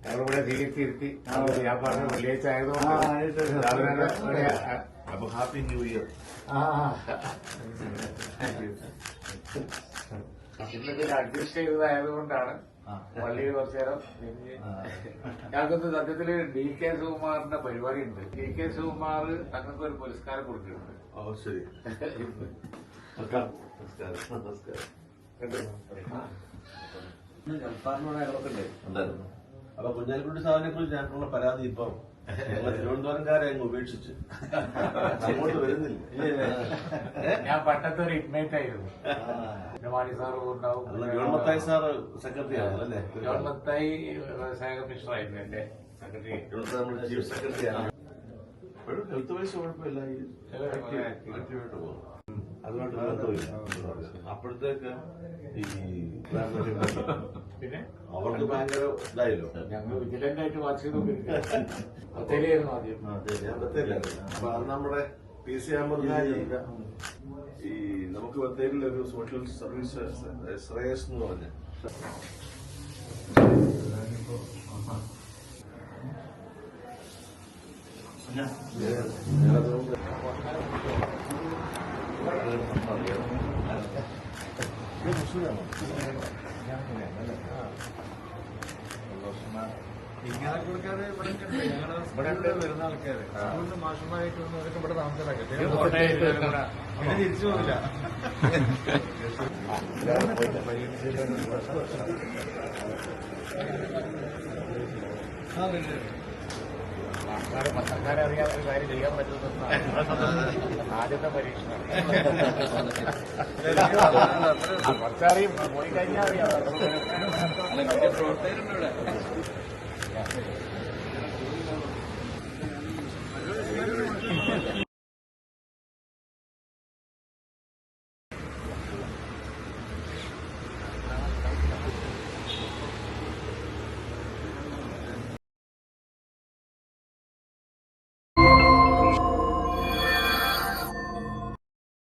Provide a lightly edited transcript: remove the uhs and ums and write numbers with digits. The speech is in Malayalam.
ഞങ്ങളിവിടെ തിരിച്ചിരുത്തി ഞാൻ പറഞ്ഞ വെള്ളിയാഴ്ച ആയതുകൊണ്ട് അപ്പൊ ഹാപ്പി ന്യൂ ഇയർ. ഇന്നിപ്പോ അഡ്ജസ്റ്റ് ചെയ്തതായതുകൊണ്ടാണ് പള്ളിയിൽ കുറച്ചു നേരം ഞങ്ങൾക്കൊന്ന് സത്യത്തില് DK സുകുമാറിന്റെ പരിപാടി ഉണ്ട്. DK സുകുമാർ തങ്ങൾക്ക് ഒരു പുരസ്കാരം കൊടുത്തിട്ടുണ്ട്. ഓ ശരി, ഉണ്ടായിരുന്നു. അപ്പൊ കുഞ്ഞാലിക്കുട്ടി സാറിനെ കുറിച്ച് ഞങ്ങൾക്കുള്ള പരാതി ഇപ്പം തിരുവനന്തപുരംകാരെ അങ്ങ് ഉപേക്ഷിച്ച് അങ്ങോട്ട് വരുന്നില്ല. ഞാൻ പട്ടത്തെ ഒരു ഇൻമേറ്റ് ആയിരുന്നു. മാണി സാറ് ഉണ്ടാവും. ഗവൺമത്തായി സാറ് സെക്രട്ടറി ആണല്ലേ? ഗവൺമത്തായി വ്യവസായ കമ്മീഷണർ ആയിരുന്നു എന്റെ സെക്രട്ടറി. നമ്മുടെ ചീഫ് സെക്രട്ടറി ആണ്. ഇപ്പോഴും ഹെൽത്ത് വൈസ് കുഴപ്പമില്ല, ആക്റ്റീവായിട്ട് പോകും. അതുകൊണ്ട് അപ്പോഴത്തേക്ക് ഈ പിന്നെ അവർക്ക് ഭയങ്കര ഇതായല്ലോ. ഞങ്ങൾ വിജിലന്റ് ആയിട്ട് വാച്ച് ചെയ്തോണ്ടിരിക്കുന്നു. ബത്തേരിയായിരുന്നു ആദ്യം. ഞാൻ ബത്തേരിയിലായിരുന്നു. അപ്പൊ അത് നമ്മുടെ PC ഈ നമുക്ക് ബത്തേരിയിൽ ഒരു സോഷ്യൽ സർവീസ് ശ്രേയസ് എന്ന് പറഞ്ഞ ഇങ്ങനെ കൊടുക്കാതെ ഇവിടെ വരുന്ന ആൾക്കാര് അതുകൊണ്ട് മാഷന്മാരായിട്ട് വന്നവരൊക്കെ ഇവിടെ താമസമാക്കി തിരിച്ചു പോകില്ല. പത്രക്കാരെ അറിയാതെ ഒരു കാര്യം ചെയ്യാൻ പറ്റുന്ന ആദ്യത്തെ പരീക്ഷണം. കുറച്ചറിയും പോയി കഴിഞ്ഞാൽ അറിയാം.